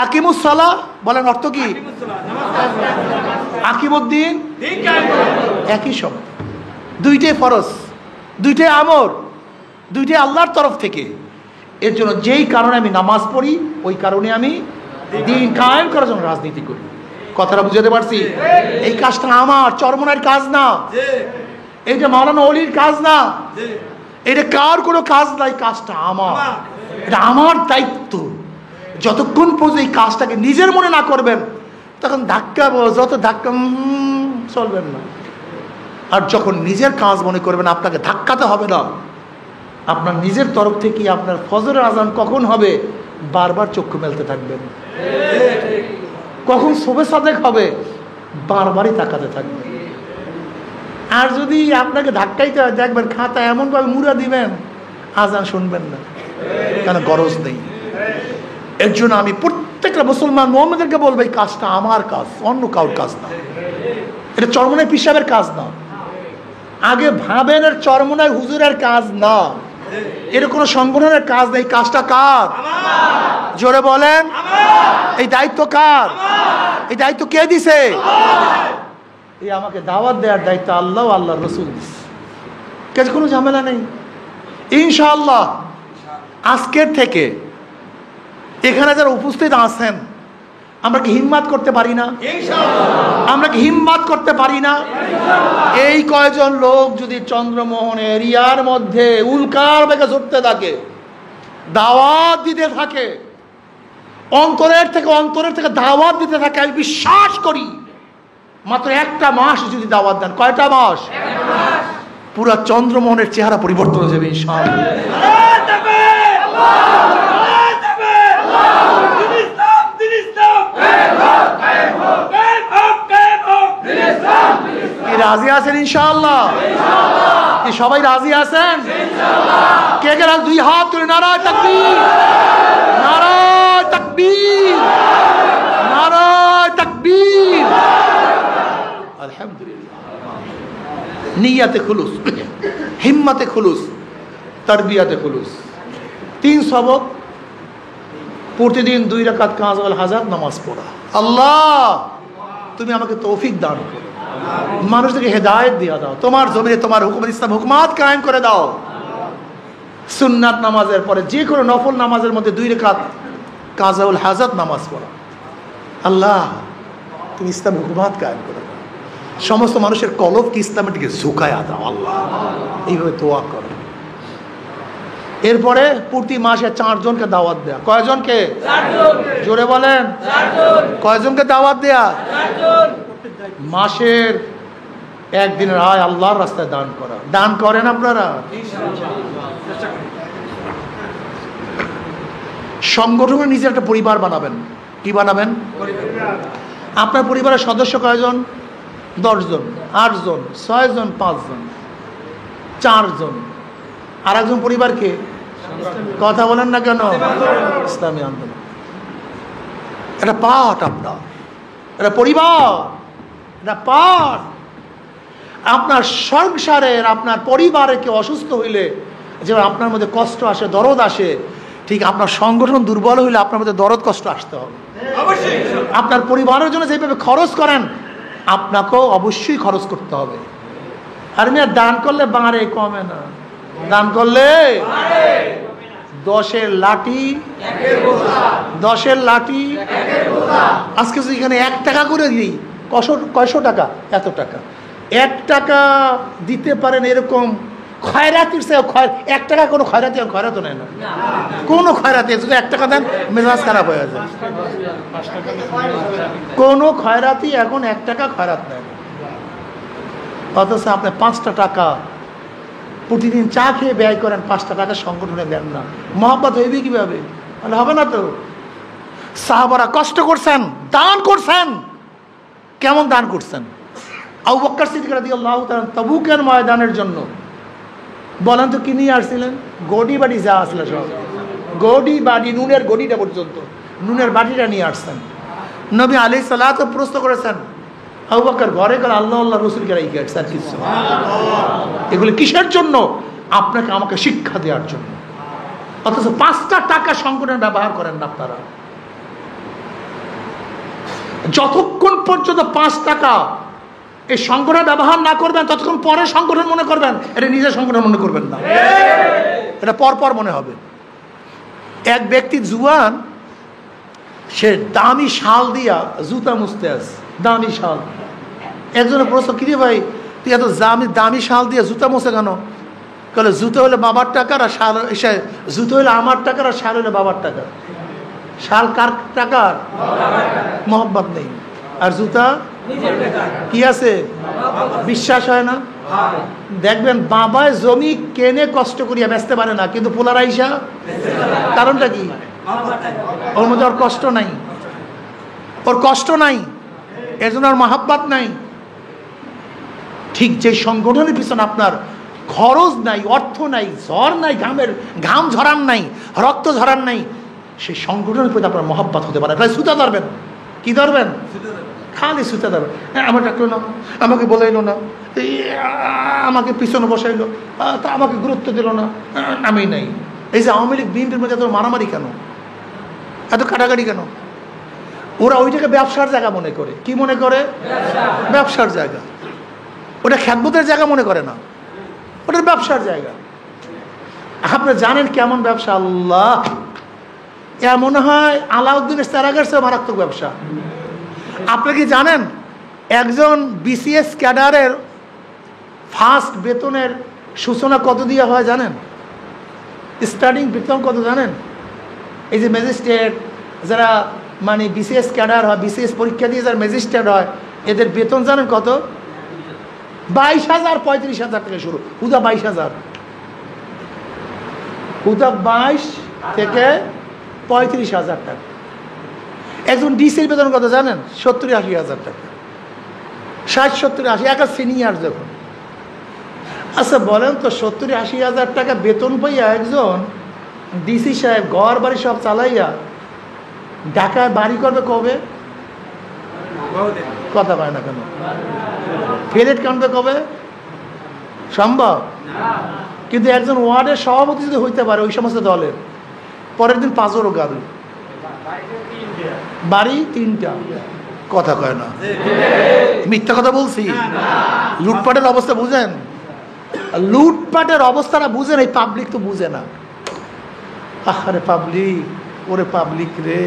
আকিমুস সালাহ বলেন অর্থ কি? আকিমুদ্দিন একই শব্দ, দুইটাই ফরজ, দুইটাই আমর, দুইটাই আল্লাহর তরফ থেকে। এর জন্য যেই কারণে আমি নামাজ পড়ি ওই কারণে আমি দিন কায়েম করার জন্য রাজনীতি করি। কথাটা বুঝাতে পারছি? এই কাজটা আমার, চরমনার কাজ না, এইটা মাওলানা ওলির কাজ না, এটা কার কোনো কাজ নাই, কাজটা আমার, এটা আমার দায়িত্ব। যতক্ষণ পর্যন্ত এই কাজটাকে নিজের মনে না করবেন, তখন ধাক্কা, যত ধাক্কা চলবেন না। আর যখন নিজের কাজ মনে করবেন, আপনাকে ধাক্কাতে হবে না, আপনার নিজের তরফ থেকে আপনার ফজরের আজান কখন হবে বারবার চক্ষু মেলতে থাকবেন, কখন শোবে সাদেক হবে বারবারই তাকাতে থাকবেন। আর যদি আপনাকে ধাক্কাইতে হয়, দেখবেন খাতা এমনভাবে মুড়া দিবেন আজান শুনবেন না, কেন? গরজ নেই। এর জন্য আমি প্রত্যেকটা মুসলমান মুমিনদেরকে বলবো, এই কাজটা আমার কাজ, অন্য কারোর কাজ না, এটা চরমনায় পিসাবের কাজ না। আগে ভাবেন এর চরমনায় হুজুরের কাজ না, এর কোনো সংগঠনের কাজ নেই, কাজটা কার? জোরে বলেন, এই দায়িত্ব কার? এই দায়িত্ব কে দিছে? এই আমাকে দাওয়াত দেওয়ার দায়িত্ব আল্লাহ, আল্লাহর রাসূল দিছে, কাছে কোনো ঝামেলা নেই। ইনশাআল্লাহ আজকের থেকে এখানে যারা উপস্থিত আছেন, আমরা কি হিম্মত করতে পারি না? আমরা কি হিম্মত করতে পারি না? এই কয়জন লোক যদি চন্দ্রমোহন এরিয়ার মধ্যে উল্কার বেগে ছুটতে থাকে, দাওয়াত দিতে থাকে, অন্তরের থেকে দাওয়াত দিতে থাকে, আমি বিশ্বাস করি মাত্র একটা মাস যদি দাওয়াত দেন, কয়টা মাস? পুরা চন্দ্রমোহনের চেহারা পরিবর্তন হয়ে যাবে ইনশাআল্লাহ। রাজি আছেন ইনশাআল্লাহ? কি সবাই রাজি আছেন? কে কে রাজি? দুই হাত তুলে নারায়ে তাকবীর, নারায়ে তাকবীর, নারায়ে তাকবীর। আলহামদুলিল্লাহ। নিয়াতে খুলুস, হিম্মতে খুলুস, তারবিয়াতে খুলুস। 3 সবক, প্রতিদিন 2 রাকাত কাজ ওয়াল হাজাত নামাজ পড়া। আল্লাহ তুমি আমাকে তৌফিক দান করো, মানুষদেরকে হেদায়েত দিয়ে দাও, তোমার জমিনে তোমার হুকুমত ইসলাম হুকুমাত কায়েম করে দাও। সুন্নাত নামাজের পরে যে কোনো নফল নামাজের মধ্যে 2 রাকাত কাজাউল হাজাত নামাজ পড়া। আল্লাহ তুমি ইসলাম হুকুমাত কায়েম করে দাও, সমস্ত মানুষের কলবকে ইসলামের দিকে ঝুঁকায়া দাও। আল্লাহ এইভাবে দোয়া করো। এরপরে প্রতি মাসে 4 জনকে দাওয়াত দেয়া। কয়জনকে? জোরে বলেন। কয়জনকে দাওয়াত দেয়া? মাসের একদিনের আয় আল্লাহর রাস্তায় দান করা। দান করেন আপনারা? সংগঠনের নিজের একটা পরিবার বানাবেন। কি বানাবেন? আপনার পরিবারের সদস্য কয়জন? 10 জন, 8 জন, 6 জন, 5 জন, 4 জন। আর একজন পরিবারকে কথা বলেন না কেন? ইসলামী আন্দোলন। এটা পাঠ আপনার, এটা পরিবার, এটা পাঠ। আপনার সংসারের, আপনার পরিবারে কেউ অসুস্থ হইলে যে আপনার মধ্যে কষ্ট আসে, দরদ আসে, ঠিক আপনার সংগঠন দুর্বল হইলে আপনার মধ্যে দরদ কষ্ট আসতে হবে। আপনার পরিবারের জন্য যেভাবে খরচ করেন আপনাকেও অবশ্যই খরচ করতে হবে। আর মেয়ে দান করলে বাড়ে, কমে না। দান করলে 10-এর লাঠি 10-এর লাঠি। আজকে যদি এখানে 1 টাকা করে দিই, কয়শো টাকা? এত টাকা। 1 টাকা দিতে পারেন এরকম খয়রাতির চেয়ে 1 টাকা কোনো খয়রাতি খয়রাতও নেয় না। কোনো খয়রাতি যদি 1 টাকা দেন মেজাজ খারাপ হয়ে যায়। কোনো খয়রাতি এখন 1 টাকা খয়রাত নেয় না। অথচ আপনি 5টা টাকা প্রতিদিন চা খেয়ে ব্যয় করেন, 5টা টাকা সংগঠনে দেন না। মহব্বত হইবে কিভাবে? তাহলে হবে না তো। সাহাবারা কষ্ট করছেন, দান করছেন। কেমন দান করছেন? আবু বকর সিদ্দিক রাদিয়াল্লাহু তাআলা তাবুকের ময়দানের জন্য বলেন তো কি নিয়ে আসছিলেন? গডি বাড়ি যা আসলে সব, গডি বাড়ি, নুনের গডিটা পর্যন্ত, নুনের বাটিটা নিয়ে আসছেন। নবী আলাইহিস সালাতু প্রশ্ন করেছেন, আবু বকর ঘরে গেলে আল্লাহ আল্লাহ রসুলকে রেখে আসছে, আর কিছু। এগুলো কিসের জন্য? আপনাকে আমাকে শিক্ষা দেওয়ার জন্য। অথচ 5টা টাকা সংগঠন ব্যবহার করেন না আপনারা। যতক্ষণ পর্যন্ত 5 টাকা এই সংগঠন ব্যবহার না করবেন ততক্ষণ পরে সংগঠন মনে করবেন, এটা নিজের সংগঠন মনে করবেন না, এটা পরপর মনে হবে। এক ব্যক্তি জুয়ান, সে দামি শাল দিয়া জুতা মুছতে আছে, দামি শাল। একজনের প্রশ্ন, কি রে ভাই তুই এত দামি শাল দিয়ে জুতা মুছে কেন? বলে জুতো হলে বাবার টাকার, আর শাল, জুতো হলে আমার টাকার, আর শাল হলে বাবার টাকার। শাল কার টাকার? মহব্বত নেই। আর জুতা কি আছে? বিশ্বাস হয় না। দেখবেন বাবায় জমি কেনে কষ্ট করিয়া বেচতে পারে না, কিন্তু পোলার আইসা। কারণটা কি? ওর মধ্যে ওর কষ্ট নাই, ওর কষ্ট নাই, এর জন্য ওর মহব্বত নাই। ঠিক যে সংগঠনের পিছনে আপনার খরচ নাই, অর্থ নাই, ঝড় নাই, ঘাম ঝরান নাই, রক্ত ঝরান নাই, সেই সংগঠনের প্রতি আপনার মহব্বত হতে পারে। তাই সুতা ধরবেন। কি ধরবেন? খালি সুতা ধরবেন। আমার ডাকলো না, আমাকে বলাইলো না, আমাকে পিছনে বসাইলো, তা আমাকে গুরুত্ব দিল না, আমি নাই। এই যে আওয়ামী লীগ বিএনপির মধ্যে এত মারামারি কেন, এত কাটাকাটি কেন? ওরা ওইটাকে ব্যবসার জায়গা মনে করে। কি মনে করে? ব্যবসার জায়গা। ওটা খ্যাতবোধের জায়গা মনে করে না, ওটার ব্যবসার জায়গা। আপনি জানেন কেমন ব্যবসা? আল্লাহ, এমন হয় আলাউদ্দিনের চারাগার চেয়ে মারাত্মক ব্যবসা। আপনি কি জানেন একজন বিসিএস ক্যাডারের ফার্স্ট বেতনের সূচনা কত দিয়ে হয় জানেন? স্টার্টিং বেতন কত জানেন? এই যে ম্যাজিস্ট্রেট যারা মানে বিসিএস ক্যাডার হয়, বিসিএস পরীক্ষা দিয়ে যারা ম্যাজিস্ট্রেট হয়, এদের বেতন জানেন কত? 22,000 35,000 থেকে শুরু। হুদা 22,000, হুদা 22 থেকে 35,000 টাকা। একজন ডিসির বেতন কত জানেন? 70-80,000 টাকা, 60-70-80, একটা সিনিয়র যখন। আচ্ছা বলেন তো, 70-80,000 টাকা বেতন পাইয়া একজন ডিসি সাহেব ঘর বাড়ি সব চালাইয়া ঢাকায় বাড়ি করবে কবে? কথা পায় না কেন? ফ্ল্যাট কাটবে কবে? সম্ভব? কিন্তু একজন ওয়ার্ডের সভাপতি যদি হইতে পারে ওই সমস্ত দলের, পরের দিন 5 গাড়ি, বাড়ি 3টা। কথা কয় না, মিথ্যা কথা বলছি? লুটপাটের অবস্থা বুঝেন? লুটপাটের অবস্থাটা বুঝেন, এই পাবলিক তো বুঝে না। আহারে পাবলিক, ওরে পাবলিক রে,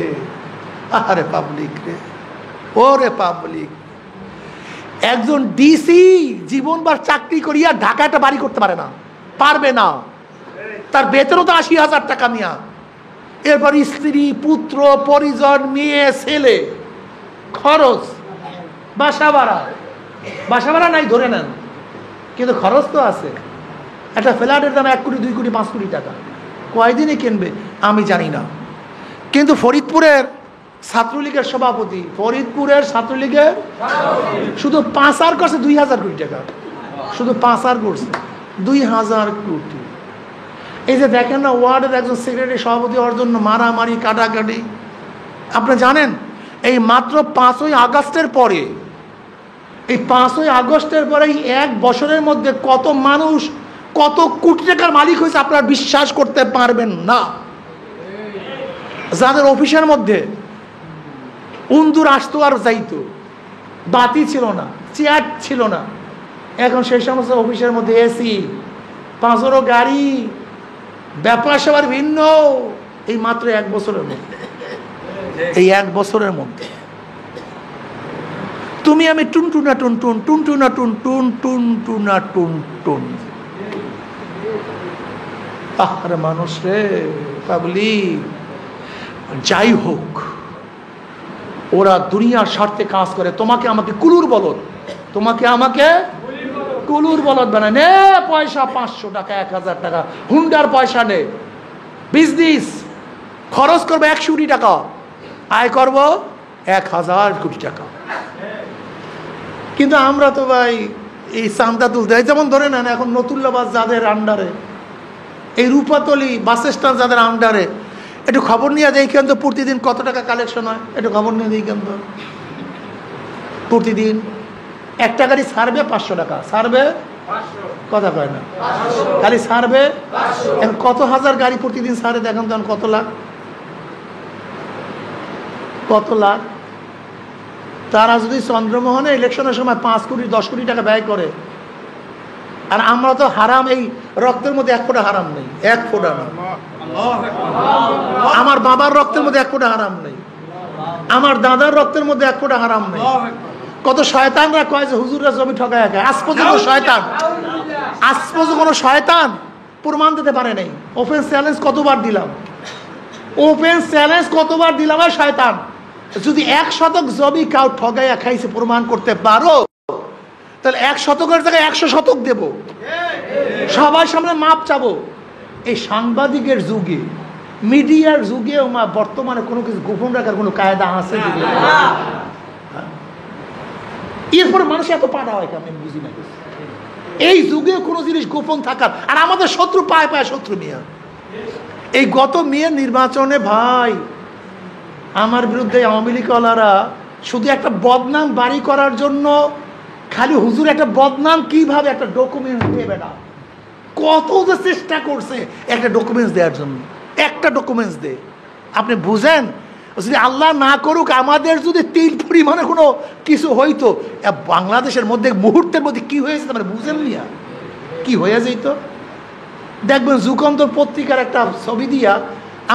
আহারে পাবলিক রে, ওরে পাবলিক। একজন ডিসি জীবনবার চাকরি করিয়া ঢাকা একটা বাড়ি করতে পারে না, পারবে না। তার বেতনও তো 80,000 টাকা মিয়া। এরপর স্ত্রী, পুত্র, পরিজন, মেয়ে, ছেলে, খরচ, বাসা ভাড়া নাই ধরে নেন, কিন্তু খরচ তো আছে। একটা ফ্ল্যাটের দাম 1 কোটি, 2 কোটি, 5 কোটি টাকা। কয়দিনে কিনবে আমি জানি না। কিন্তু ফরিদপুরের ছাত্রলীগের সভাপতি, ফরিদপুরের ছাত্রলীগের শুধু পাচার করছে 2000 কোটি টাকা, শুধু পাচার করছে 2000 কোটি। এই যে দেখেন না, ওয়ার্ডের একজন সেক্রেটারি সভাপতি হওয়ার জন্য মারামারি, কাটাকাটি। আপনি জানেন এই মাত্র 5ই আগস্টের পরে, এই 5ই আগস্টের পরে 1 বছরের মধ্যে কত মানুষ কত কোটি টাকার মালিক হয়েছে আপনারা বিশ্বাস করতে পারবেন না। যাদের অফিসের মধ্যে উন্দুর আসতো আর যাইতো, বাতি ছিল না, চেয়ার ছিল না, এখন সেই সমস্ত অফিসের মধ্যে এসি, 5 গাড়ি, ব্যাপার সবার ভিন্ন। এই মাত্র 1 বছরের মধ্যে, এই 1 বছরের মধ্যে তুমি আমি টুনটুনা টুনটুন, টুনটুনা টুনটুন, টুনটুনা টুনটুন। আরে মানুষ রে, পাবলিক। যাই হোক, ওরা দুনিয়ার স্বার্থে কাজ করে। তোমাকে আমাকে কুলুর বলদ, তোমাকে আমাকে কুলুর বলদ বানায়। নে পয়সা 500 টাকা, 1000 টাকা, হুন্ডার পয়সা নে। বিজনেস খরচ করবো 100 কোটি টাকা, আয় করবো 1000 কোটি টাকা। কিন্তু আমরা তো ভাই এই চান্দা তুলতে হয়। যেমন ধরে নেন এখন নতুল্লাবাদ যাদের আন্ডারে, এই রূপাতলি বাস স্ট্যান্ড যাদের আন্ডারে, একটু খবর নিয়ে দেখেন তো প্রতিদিন কত টাকা কালেকশন হয়। একটু খবর নিয়ে দেখেন তো, প্রতিদিন একটা গাড়ি সার্ভে 500 টাকা, সার্ভে কথা কয় না, খালি সার্ভে। এখন কত হাজার গাড়ি প্রতিদিন সারে দেখেন তো, কত লাখ, কত লাখ। তারা যদি চন্দ্রমোহনে ইলেকশনের সময় 5 কোটি 10 কোটি টাকা ব্যয় করে, আর আমরা তো হারাম, এই রক্তের মধ্যে 1 ফোঁটা হারাম নেই, 1 ফোঁটা না। আমার বাবার রক্তের মধ্যে 1 ফোঁটা হারাম নেই, আমার দাদার রক্তের মধ্যে 1 ফোঁটা হারাম নেই। কত শয়তানরা কয় যে হুজুররা জমি ঠকায় একা। আজ পর্যন্ত শয়তান, আজ পর্যন্ত কোনো শয়তান প্রমাণ দিতে পারে নাই। ওপেন চ্যালেঞ্জ কতবার দিলাম, ওপেন চ্যালেঞ্জ কতবার দিলাম। আর শয়তান যদি 1 শতক জমি কাউ ঠকাইয়া খাইছে প্রমাণ করতে পারো, তাহলে 1 শতকের জায়গায় 100 শতক দেব, সবার সামনে মাপ চাবো। এই সাংবাদিকের যুগে, মিডিয়ার যুগে বর্তমানে কোনো কিছু গোপন রাখার কোনো কায়দা আছে? এরপরে মানুষ এত পাড়া হয় কেন আমি বুঝি না। এই যুগে কোনো জিনিস গোপন থাকার, আর আমাদের শত্রু পায় পায় শত্রু মিয়া। এই গত মেয়ের নির্বাচনে ভাই আমার বিরুদ্ধে আওয়ামী লীগওয়ালারা শুধু একটা বদনাম বাড়ি করার জন্য, খালি হুজুর একটা বদনাম কিভাবে একটা ডকুমেন্টস দেবে না, কত যে চেষ্টা করছে একটা ডকুমেন্টস দেওয়ার জন্য। একটা ডকুমেন্টস দে, আপনি বুঝেন? যদি আল্লাহ না করুক আমাদের যদি 3 পরিমাণে কোনো কিছু হইতো বাংলাদেশের মধ্যে, মুহূর্তের মধ্যে কি হয়েছে মানে বুঝেন নিয়া, কি হয়ে যেত। দেখবেন যুগান্তর পত্রিকার একটা ছবি দিয়া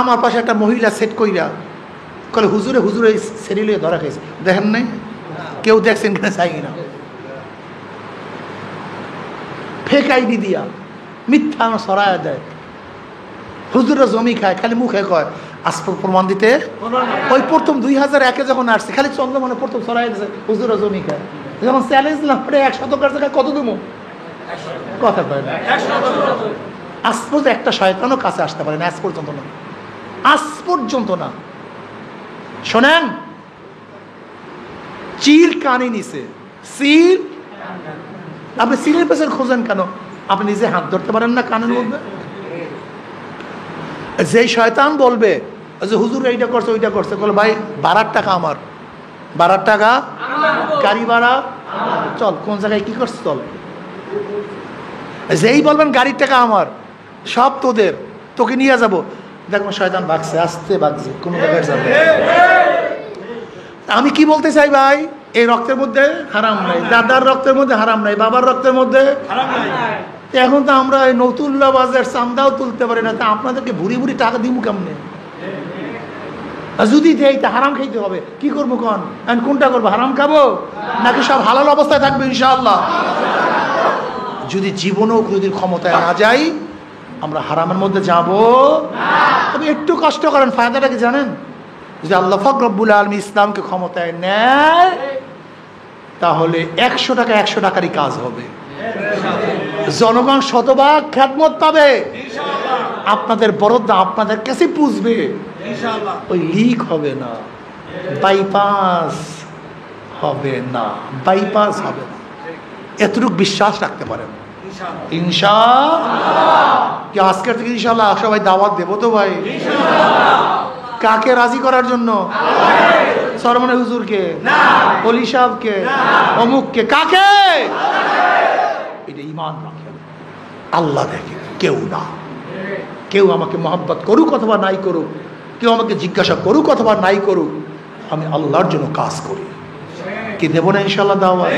আমার পাশে একটা মহিলা সেট কইরা কলে হুজুরে হুজুরে সেরিলে ধরা খাইছে। দেখেন নাই? কেউ দেখছেন কিনা চাই না। ফেক আইডি দিয়া মিথ্যা সরাইয়া দেয়, হুজুরা জমি খায়, খালি মুখে কয়। আজ প্রমাণ দিতে ওই প্রথম 2001-এ যখন আসছে খালি চন্দ্রমনে প্রথম সরাই দিয়েছে হুজুরা জমি খায়। যখন চ্যালেঞ্জ দিলাম 1 শতকের জায়গায় কত দেবো, কথা কয় না। আজ পর্যন্ত একটা শয়তানও কাছে আসতে পারে না, আজ পর্যন্ত না, আজ পর্যন্ত না। শোনেন, চিল কানে নিছে, সিল। আপনি সিলের পেছনে খোঁজেন কেন? আপনি নিজে হাত ধরতে পারেন না কানের মধ্যে? যেই শয়তান বলবে যে হুজুর এইটা করছে ওইটা করছে, বলে ভাই ভাড়ার টাকা আমার, ভাড়ার টাকা, গাড়ি ভাড়া, চল কোন জায়গায় কি করছে চল। যেই বলবেন গাড়ির টাকা আমার, সব তোদের, তোকে নিয়ে যাবো, দেখবো শয়তান ভাগছে, আসতে ভাগছে, কোনো জায়গায় যাবে। আমি কি বলতে চাই ভাই, এই রক্তের মধ্যে হারাম নাই, দাদার রক্তের মধ্যে হারাম নাই, বাবার রক্তের মধ্যে হারাম নাই। এখন তো আমরা নতুল্লা বাজার চান্দাও তুলতে পারি না, তা আপনাদেরকে ভুরি ভুরি টাকা দিব কেমনে? যদি দেই তা হারাম খাইতে হবে, কি করবো কন? কোনটা করবো, হারাম খাবো নাকি সব হালাল অবস্থায় থাকবে ইনশাআল্লাহ? যদি জীবনেও কোনোদিন ক্ষমতায় না যাই, আমরা হারামের মধ্যে যাব তবে একটু কষ্ট করেন, ফায়দাটা কি জানেন? যদি আল্লাহ পাক রব্বুল আলামিন ইসলামকে ক্ষমতায় নেয় তাহলে 100 টাকা 100 টাকারই কাজ হবে, জনগণ শতভাগ খেদমত পাবে, আপনাদের বরদা আপনাদের কাছে পুষবে, ওই লিক হবে না, বাইপাস হবে না, বাইপাস হবে না। এতটুকু বিশ্বাস রাখতে পারেন ইনশাআল্লাহ। কি আজকের থেকে ইনশাআল্লাহ সবাই দাওয়াত দেবো তো ভাই? কাকে রাজি করার জন্য? সরমনে হুজুরকে, ওলি সাহেবকে, অমুককে, কাকে? এটা ঈমান রাখেন, আল্লাহ দেখে, কেউ না। কেউ আমাকে মহব্বত করুক অথবা নাই করুক, কেউ আমাকে জিজ্ঞাসা করুক অথবা নাই করুক, আমি আল্লাহর জন্য কাজ করি। কি দেব না ইনশাআল্লাহ দাওয়াত?